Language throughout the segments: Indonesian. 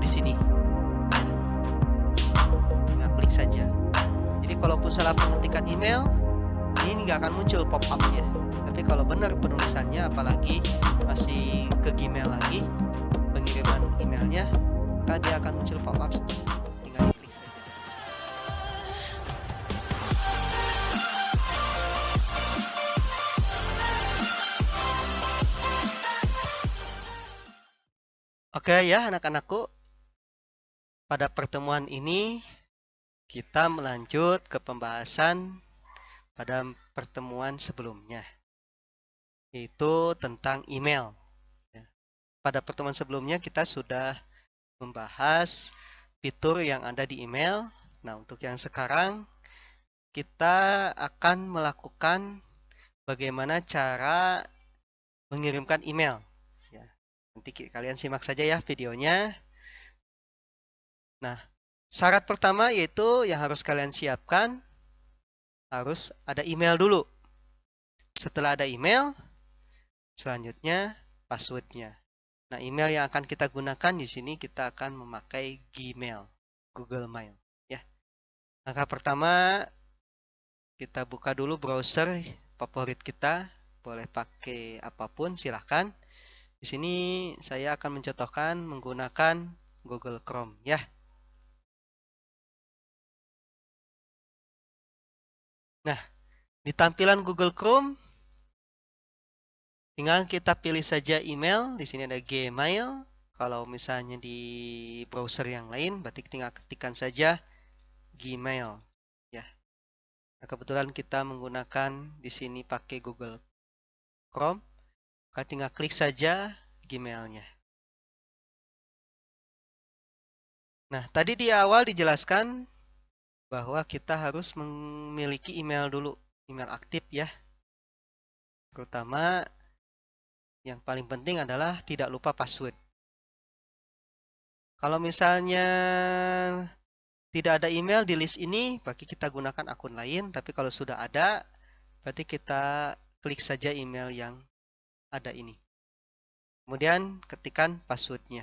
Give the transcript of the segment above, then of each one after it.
di sini. Tinggal klik saja. Jadi kalaupun salah pengetikan email, ini nggak akan muncul pop-up-nya. Tapi kalau benar penulisannya, apalagi masih ke Gmail lagi, pengiriman emailnya, maka dia akan muncul pop-up seperti ini. Tinggal klik saja. Oke ya anak-anakku, pada pertemuan ini kita melanjut ke pembahasan pada pertemuan sebelumnya, yaitu tentang email. Pada pertemuan sebelumnya kita sudah membahas fitur yang ada di email. Nah, untuk yang sekarang kita akan melakukan bagaimana cara mengirimkan email. Ya, nanti kalian simak saja ya videonya. Nah, syarat pertama yaitu yang harus kalian siapkan, harus ada email dulu. Setelah ada email, selanjutnya passwordnya. Nah, email yang akan kita gunakan di sini kita akan memakai Gmail, Google Mail, ya. Langkah pertama, kita buka dulu browser favorit kita, boleh pakai apapun silahkan. Di sini saya akan mencontohkan menggunakan Google Chrome, ya. Nah, di tampilan Google Chrome, tinggal kita pilih saja email. Di sini ada Gmail. Kalau misalnya di browser yang lain, berarti tinggal ketikkan saja Gmail. Ya. Nah, kebetulan kita menggunakan di sini pakai Google Chrome. Maka tinggal klik saja Gmailnya. Nah, tadi di awal dijelaskan bahwa kita harus memiliki email dulu, email aktif ya. Terutama yang paling penting adalah tidak lupa password. Kalau misalnya tidak ada email di list ini, berarti kita gunakan akun lain. Tapi kalau sudah ada, berarti kita klik saja email yang ada ini. Kemudian ketikkan passwordnya.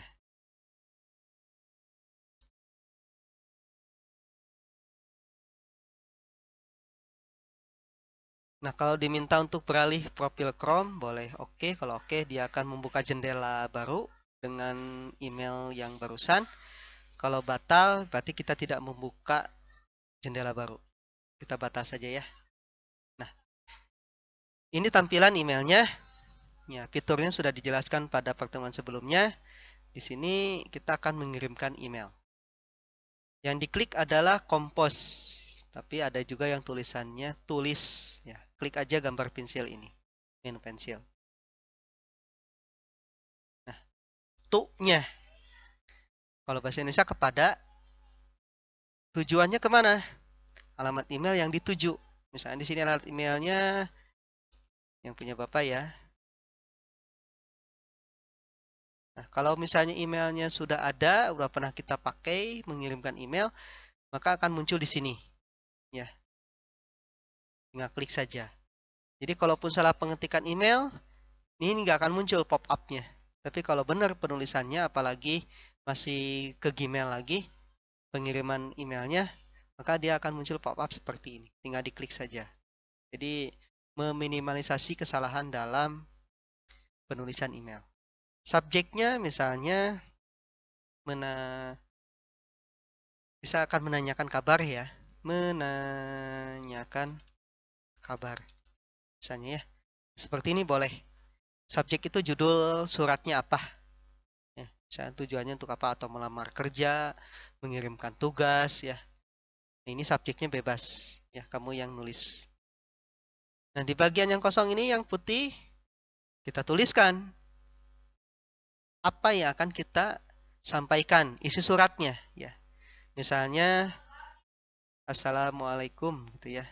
Nah, kalau diminta untuk beralih profil Chrome, boleh oke. Kalau oke, dia akan membuka jendela baru dengan email yang barusan. Kalau batal, berarti kita tidak membuka jendela baru. Kita batal saja ya. Nah, ini tampilan emailnya. Ya, fiturnya sudah dijelaskan pada pertemuan sebelumnya. Di sini kita akan mengirimkan email. Yang diklik adalah compose. Tapi ada juga yang tulisannya tulis. Ya, klik aja gambar pensil ini. Menu pensil. Nah, to-nya. Kalau bahasa Indonesia kepada, tujuannya kemana? Alamat email yang dituju. Misalnya di sini alamat emailnya yang punya Bapak ya. Nah, kalau misalnya emailnya sudah ada, sudah pernah kita pakai mengirimkan email, maka akan muncul di sini. Ya, tinggal klik saja. Jadi kalaupun salah pengetikan email, ini nggak akan muncul pop-up-nya. Tapi kalau benar penulisannya, apalagi masih ke Gmail lagi, pengiriman emailnya, maka dia akan muncul pop-up seperti ini. Tinggal diklik saja. Jadi meminimalisasi kesalahan dalam penulisan email. Subjeknya misalnya bisa akan menanyakan kabar ya. Menanyakan kabar. Misalnya ya. Seperti ini boleh. Subjek itu judul suratnya apa. Ya, misalnya tujuannya untuk apa, atau melamar kerja, mengirimkan tugas ya. Ini subjeknya bebas. Ya, kamu yang nulis. Nah, di bagian yang kosong ini yang putih kita tuliskan apa yang akan kita sampaikan, isi suratnya ya. Misalnya Assalamualaikum gitu ya.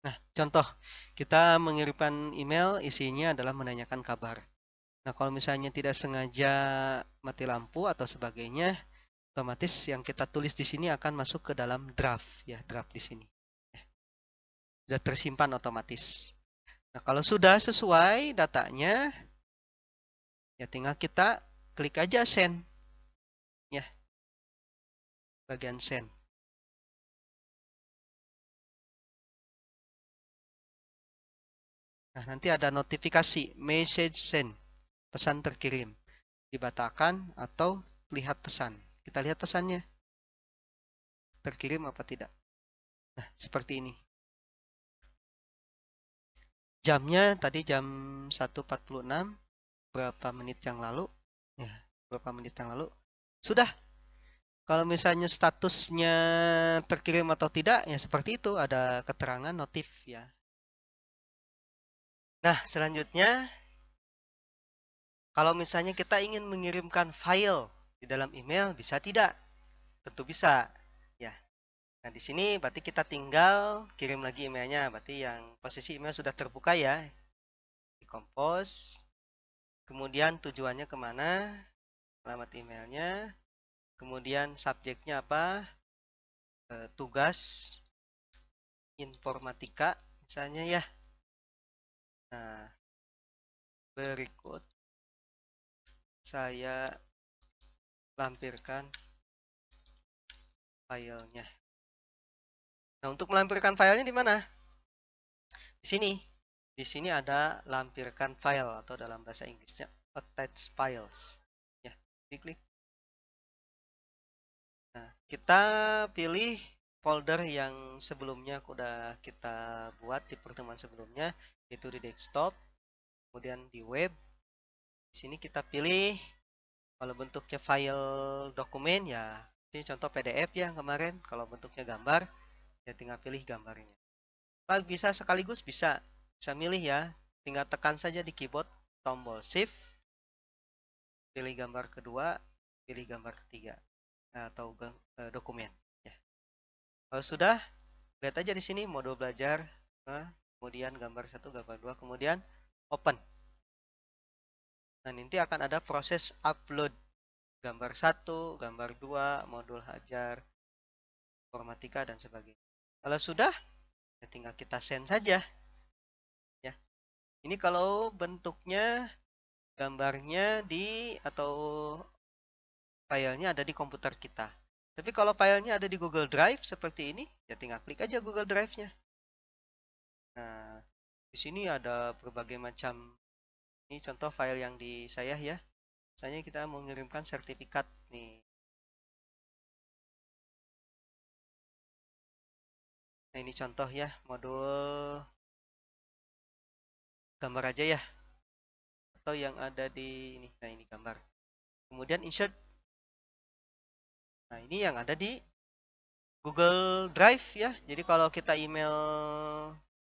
Nah, contoh, kita mengirimkan email isinya adalah menanyakan kabar. Nah, kalau misalnya tidak sengaja mati lampu atau sebagainya, otomatis yang kita tulis di sini akan masuk ke dalam draft, ya, draft di sini. Sudah tersimpan otomatis. Nah, kalau sudah sesuai datanya, ya tinggal kita klik aja send, ya, bagian send. Nah, nanti ada notifikasi message send, pesan terkirim, dibatalkan atau lihat pesan. Kita lihat pesannya, terkirim apa tidak. Nah, seperti ini. Jamnya tadi jam 1.46, berapa menit yang lalu? Ya, berapa menit yang lalu? Sudah. Kalau misalnya statusnya terkirim atau tidak, ya seperti itu, ada keterangan notif ya. Nah, selanjutnya kalau misalnya kita ingin mengirimkan file di dalam email, bisa tidak? Tentu bisa. Ya. Nah, di sini berarti kita tinggal kirim lagi emailnya. Berarti yang posisi email sudah terbuka ya. Di compose. Kemudian tujuannya kemana? Alamat emailnya. Kemudian subjeknya apa? Tugas informatika misalnya ya. Nah, berikut saya lampirkan filenya. Nah, untuk melampirkan filenya di mana? Di sini. Di sini ada lampirkan file atau dalam bahasa Inggrisnya attach files. Ya, diklik. Nah, kita pilih folder yang sebelumnya udah kita buat di pertemuan sebelumnya, yaitu di desktop, kemudian di web. Di sini kita pilih kalau bentuknya file dokumen ya, ini contoh PDF ya kemarin. Kalau bentuknya gambar, ya tinggal pilih gambarnya. Pak bisa sekaligus bisa milih ya. Tinggal tekan saja di keyboard tombol shift, pilih gambar kedua, pilih gambar ketiga atau dokumen. Ya. Kalau sudah, lihat aja di sini modul belajar, kemudian gambar 1, gambar 2, kemudian open. Nah, nanti akan ada proses upload gambar 1, gambar 2, modul ajar, informatika dan sebagainya. Kalau sudah, ya tinggal kita send saja. Ya. Ini kalau bentuknya gambarnya di atau filenya ada di komputer kita. Tapi kalau filenya ada di Google Drive seperti ini, ya tinggal klik aja Google Drive-nya. Nah, di sini ada berbagai macam, ini contoh file yang di saya ya. Misalnya kita mau mengirimkan sertifikat nih. Nah, ini contoh ya, modul gambar aja ya. Atau yang ada di ini. Nah, ini gambar. Kemudian insert. Nah, ini yang ada di Google Drive ya. Jadi kalau kita email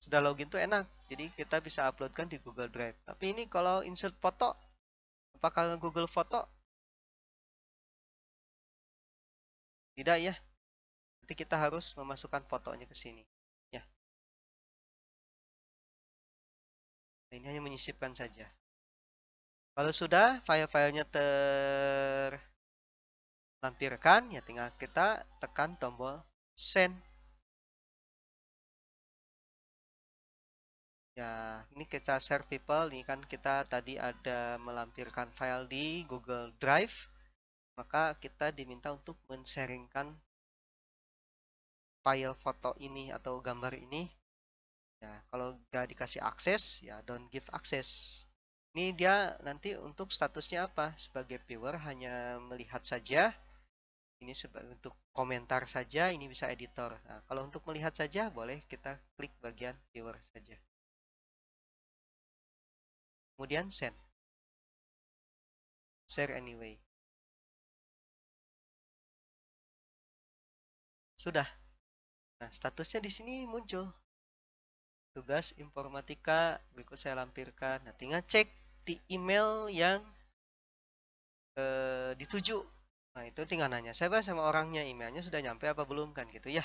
sudah login tuh enak. Jadi kita bisa uploadkan di Google Drive. Tapi ini kalau insert foto, apakah Google Foto? Tidak ya. Nanti kita harus memasukkan fotonya ke sini. Ya. Nah, ini hanya menyisipkan saja. Kalau sudah file-filenya terlampirkan, ya tinggal kita tekan tombol send. Ya, ini kita share people. Ini kan kita tadi ada melampirkan file di Google Drive. Maka kita diminta untuk men-sharingkan file foto ini atau gambar ini. Ya, kalau nggak dikasih akses, ya don't give access. Ini dia nanti untuk statusnya apa? Sebagai viewer hanya melihat saja. Ini sebagai untuk komentar saja, ini bisa editor. Nah, kalau untuk melihat saja, boleh kita klik bagian viewer saja. Kemudian send. Share anyway. Sudah. Nah, statusnya di sini muncul. Tugas informatika berikut saya lampirkan. Nah, tinggal cek di email yang dituju. Nah, itu tinggal nanya. Saya bahas sama orangnya, emailnya sudah nyampe apa belum kan gitu ya.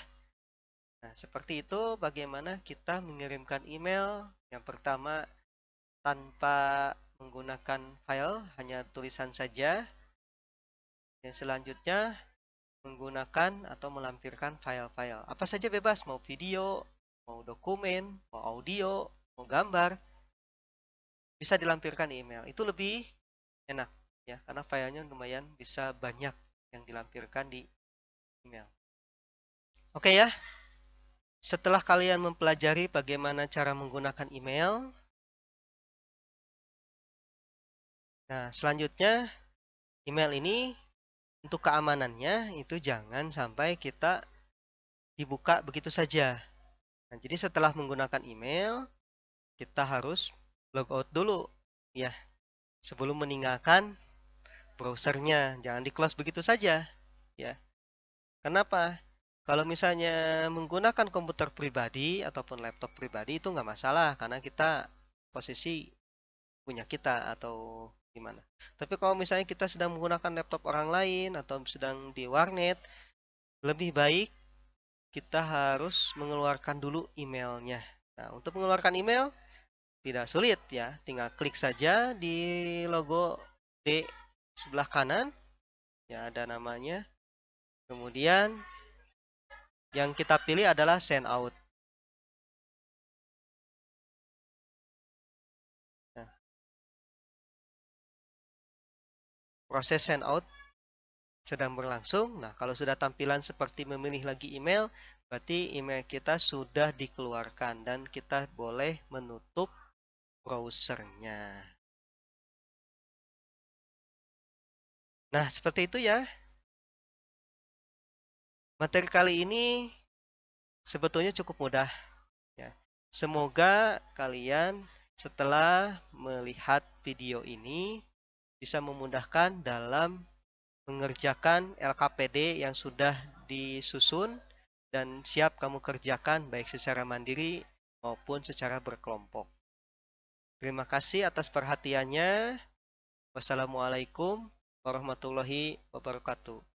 Nah, seperti itu bagaimana kita mengirimkan email. Yang pertama, tanpa menggunakan file, hanya tulisan saja. Yang selanjutnya, menggunakan atau melampirkan file-file. Apa saja bebas, mau video, mau dokumen, mau audio, mau gambar, bisa dilampirkan di email. Itu lebih enak ya, karena filenya lumayan bisa banyak yang dilampirkan di email. Oke ya, setelah kalian mempelajari bagaimana cara menggunakan email, nah selanjutnya email ini untuk keamanannya itu jangan sampai kita dibuka begitu saja. Nah, jadi setelah menggunakan email, kita harus logout dulu ya, sebelum meninggalkan browsernya. Jangan di-close begitu saja ya. Kenapa? Kalau misalnya menggunakan komputer pribadi ataupun laptop pribadi itu nggak masalah karena kita posisi punya kita atau gimana. Tapi kalau misalnya kita sedang menggunakan laptop orang lain atau sedang di warnet, lebih baik kita harus mengeluarkan dulu emailnya. Nah, untuk mengeluarkan email tidak sulit ya, tinggal klik saja di logo D sebelah kanan, ya ada namanya. Kemudian yang kita pilih adalah send out. Nah, proses send out sedang berlangsung. Nah, kalau sudah tampilan seperti memilih lagi email, berarti email kita sudah dikeluarkan dan kita boleh menutup browsernya. Nah, seperti itu ya. Materi kali ini sebetulnya cukup mudah ya. Semoga kalian setelah melihat video ini bisa memudahkan dalam mengerjakan LKPD yang sudah disusun dan siap kamu kerjakan baik secara mandiri maupun secara berkelompok. Terima kasih atas perhatiannya. Wassalamualaikum warahmatullahi wabarakatuh.